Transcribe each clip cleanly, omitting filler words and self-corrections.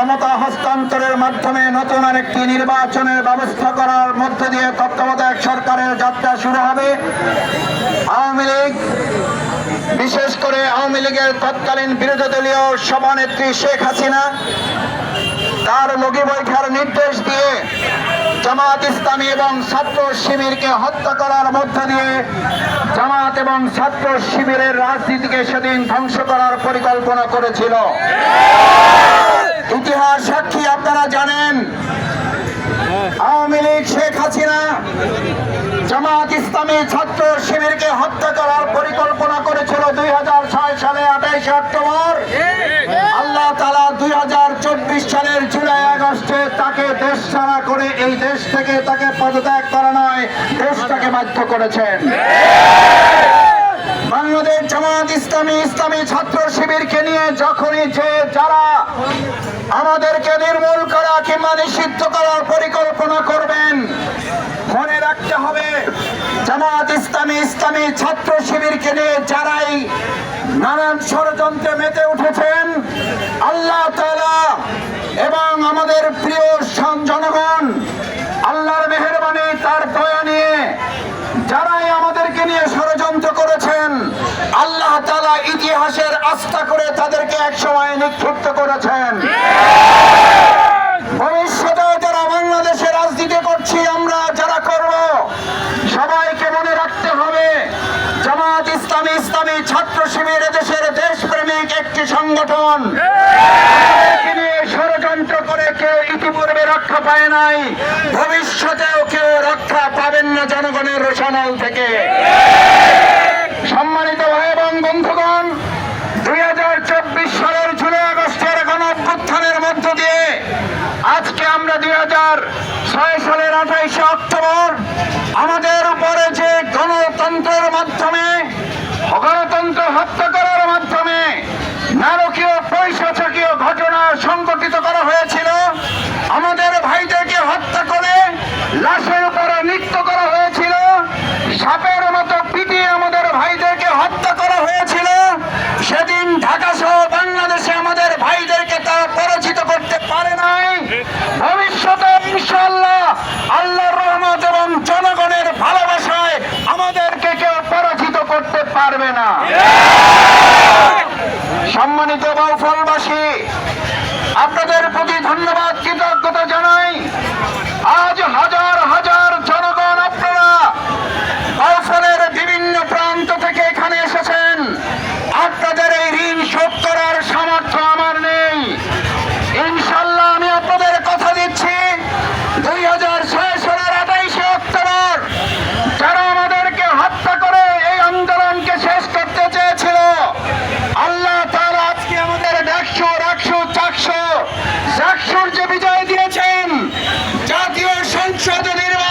ক্ষমতা হস্তান্তরের মাধ্যমে নতুন আরেকটি নির্বাচনের ব্যবস্থা করার মধ্য দিয়ে তত্ত্বাবধায়ক সরকারের যাত্রা শুরু হবে। আওয়ামী লীগ, বিশেষ করে আওয়ামী লীগের তৎকালীন বিরোধী দলীয় সভানেত্রী শেখ হাসিনা তার লগি বৈঠার নির্দেশ দিয়ে জামাত ইসলামী এবং ছাত্র শিবিরকে হত্যা করার মধ্য দিয়ে জামাত এবং ছাত্র শিবিরের রাজনীতিকে সেদিন ধ্বংস করার পরিকল্পনা করেছিল। ইতিহাস সাক্ষী, আপনারা জানেন আওয়ামী লীগ, শেখ হাসিনা জামাত ইসলামী ছাত্র শিবিরকে হত্যা করার পরিকল্পনা করেছিল 2006 সালে 28 অক্টোবর। আল্লাহ তাআলা 2024 সালের জুলাই আগস্টে তাকে দেশ ছাড়া করে এই দেশ থেকে তাকে পদত্যাগ করা নয়, দেশটাকে বাধ্য করেছেন। বাংলাদেশ জামাত ইসলামী, ইসলামী ছাত্র শিবিরকে নিয়ে যখনই যারা আমাদেরকে নির্মূল করা কিংবা নিষিদ্ধ করার পরিকল্পনা করবেন, মনে রাখতে হবে জামাত ইসলামী, ইসলামী ছাত্র শিবিরকে নিয়ে যারাই নানান ষড়যন্ত্রে মেতে উঠেছেন, আল্লাহ তাআলা এবং আমাদের প্রিয় জনগণ আল্লাহর মেহেরবানি, তার দয়া নিয়ে যারাই আমাদেরকে নিয়ে ষড়যন্ত্র করেছেন, আল্লাহ তাআলা ইতিহাসের আস্থা করে তাদেরকে একসময় নিক্ষিপ্ত করেছেন। ভবিষ্যতে যারা বাংলাদেশে রাজনীতি করছি, আমরা যারা করব, সবাইকে মনে রাখতে হবে জামাত ইসলামী, ইসলামী ছাত্র শিবির দেশের দেশপ্রেমিক একটি সংগঠন। ষড়যন্ত্র করে কেউ ইতিপূর্বে রক্ষা পায় নাই, ভবিষ্যতেও কেউ রক্ষা পাবেন না জনগণের রোষানল থেকে। সম্মানিত ভাই এবং বন্ধুগণ, 2024 সালের জুলাই আগস্টের গণঅভ্যুত্থানের মধ্য দিয়ে আজকে আমরা 2006 সালের 28 অক্টোবর আমাদের উপরে যে গণতন্ত্রের মাধ্যমে, গণতন্ত্র হত্যা করার মাধ্যমে নারকীয় পৈশাচিকীয় ঘটনা সংঘটিত করা হয়েছিল, আমাদের ভাইদেরকে হত্যা করে লাশের উপরে নৃত্য করা হয়েছিল, সাপের মতো পিটিয়ে আমাদের ভাইদেরকে হত্যা করা হয়েছিল। সেদিন ঢাকা সহ বাংলাদেশে আমাদের ভাইদেরকে তারা পরাজিত করতে পারে নাই। ভবিষ্যতে ইনশাআল্লাহ আল্লাহর রহমত এবং জনগণের ভালোবাসায় আমাদেরকে কেউ পরাজিত করতে পারবে না। সম্মানিত বাউফলবাসী, আপনাদের প্রতি ধন্যবাদ, কৃতজ্ঞতা জানাই। আজ হাজার হাজার জনগণ আপনারা বাউফলের বিভিন্ন প্রান্ত থেকে এখানে এসেছেন। আপনাদের এই ঋণ শোধ করার সামর্থ্য আমার নেই। ইনশাআল্লাহ আমি আপনাদের কথা দিচ্ছি, 2006 সালের 28 অক্টোবর যারা আমাদেরকে হত্যা করে এই আন্দোলনকে শেষ করতে চেয়েছিল, আল্লাহ তাআলা আজকে আমাদের 100 যে বিজয় দিয়েছেন, জাতীয় সংসদ নির্বাচন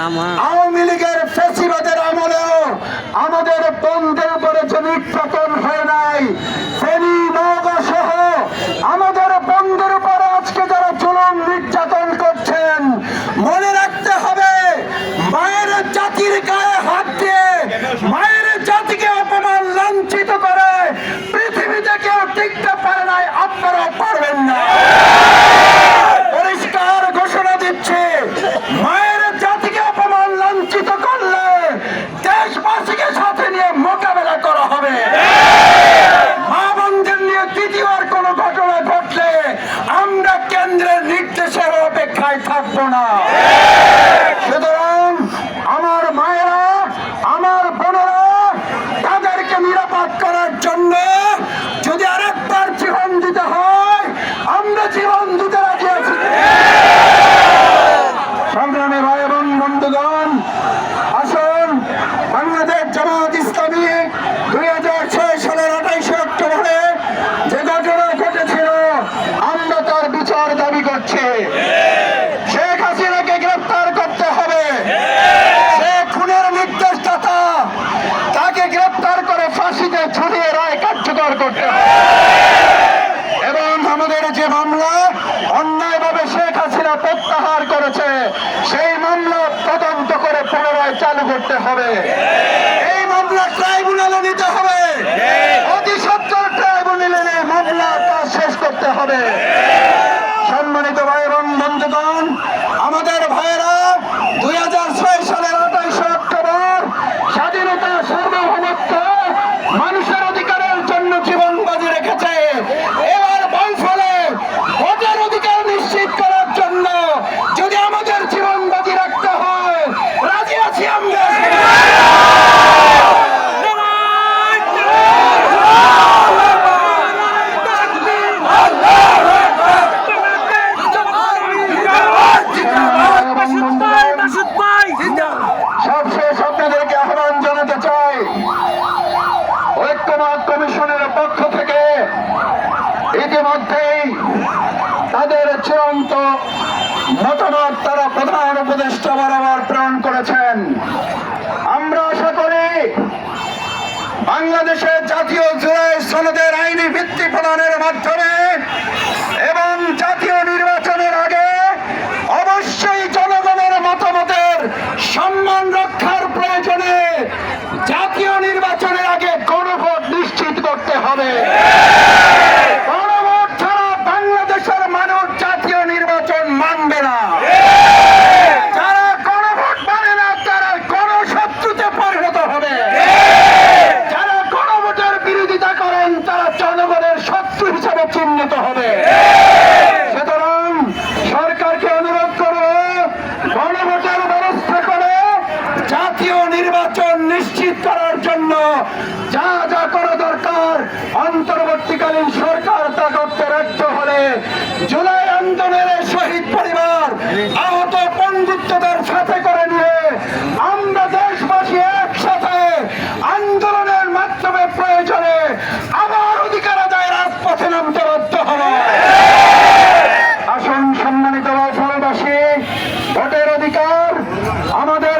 আওয়ামী লীগের ফ্যাসিবাদের আমলেও আমাদের বন্ধের উপরে যে নির্যাতন হয় নাই, ফেনী নওগাঁ সহ আমাদের বন্ধের উপরে আজকে যারা জুলুম নির্যাতন করছেন, মনে রাখতে হবে মায়ের জাতির গায়ে হাত দিয়ে মায়ের জাতিকে অপমান লাঞ্ছিত করে পৃথিবীতে কেউ টিকতে পারে নাই, আপনারাও পারবেন না। পরিষ্কার ঘোষণা দিচ্ছে, মায়ের জাতিকে অপমান লাঞ্ছিত করলে দেশবাসীকে সাথে নিয়ে মোকাবেলা করা হবে। মা বোনদের নিয়ে দ্বিতীয়বার কোন ঘটনা ঘটলে আমরা কেন্দ্রের নির্দেশের অপেক্ষায় থাকবো না। সুতরাং আমার মায়েরা, আমার বোনেরা, তাদেরকে নিরাপদ করার জন্য যদি আরেকবার জীবন দিতে হয়, আমরা জীবন দিতে রাজি আছি। সংগ্রামী ভাই এবং বন্ধুগণ, আসুন বাংলাদেশ জামাত ইসলামী 2006 সালের 28 অক্টোবরে যে ঘটনা ঘটেছিল, আমরা তার বিচার দাবি করছি। শেখ হাসিনাকে গ্রেফতার করতে হবে। সে খুনের নির্দেশদাতা, তাকে গ্রেফতার করে ফাঁসিতে ঝুলিয়ে রায় কার্যকর করতে হবে। এবং আমাদের যে মামলা অন্যায়ভাবে শেখ হাসিনা প্রত্যাহার করেছে, সেই মামলা তদন্ত করে পুনরায় চালু করতে হবে। এই মামলা ট্রাইব্যুনালে নিতে হবে, অতি সত্বর ট্রাইব্যুনালে মামলা কাজ শেষ করতে হবে। সম্মানিত ভাই এবং বন্ধুগণ, আমাদের ভাইয়েরা 2006 সালের 28 অক্টোবর স্বাধীনতা, সার্বভৌমত্ব, মানুষের অধিকারের জন্য জীবন বাজি রেখেছে। এবার বলফলে ভোটের অধিকার নিশ্চিত করার জন্য যদি আমাদের জীবন বাজি রাখতে হয়, রাজি আছি আমরা। সবশেষ আপনাদেরকে আহ্বান জানাতে চাই, ঐক্যমত কমিশনের পক্ষ থেকে ইতিমধ্যেই তাদের চূড়ান্ত মতামত তারা প্রধান উপদেষ্টা বরাবর প্রেরণ করেছেন। আমরা আশা করি বাংলাদেশের জাতীয় জুলাই সনদের আইনি ভিত্তি প্রদানের মাধ্যমে এবং জাতীয় নির্বাচনের আগে অবশ্যই জনগণের মতামতের সম্মান রক্ষার প্রয়োজনে জাতীয় নির্বাচনের আগে গণভোট নিশ্চিত করতে হবে। গণভোট ছাড়া বাংলাদেশের মানুষ জাতীয় নির্বাচন মানবে না। যারা গণভোট মানে না, তারা গণশত্রুতে পরিণত হবে। যারা গণভোটের বিরোধিতা করেন, তারা জনগণের শত্রু হিসেবে চিহ্নিত হবে। সুতরাং সরকারকে অনুরোধ করব, গণভোটের ব্যবস্থা করে জাতীয় নির্বাচন নিশ্চিত করার জন্য যা যা করা দরকার অন্তর্বর্তীকালীন সরকার তা করতে ব্যর্থ হলে জুলাই আন্দোলনের শহীদ পরিবার, আহত বন্ধুত্বদের সাথে করে নিয়ে আমরা দেশবাসী একসাথে আন্দোলনের মাধ্যমে প্রয়োজনে আবার অধিকার আদায় রাজপথে নামতে বাধ্য হবে। আসুন সম্মানিত রাজবাসী, ভোটের অধিকার আমাদের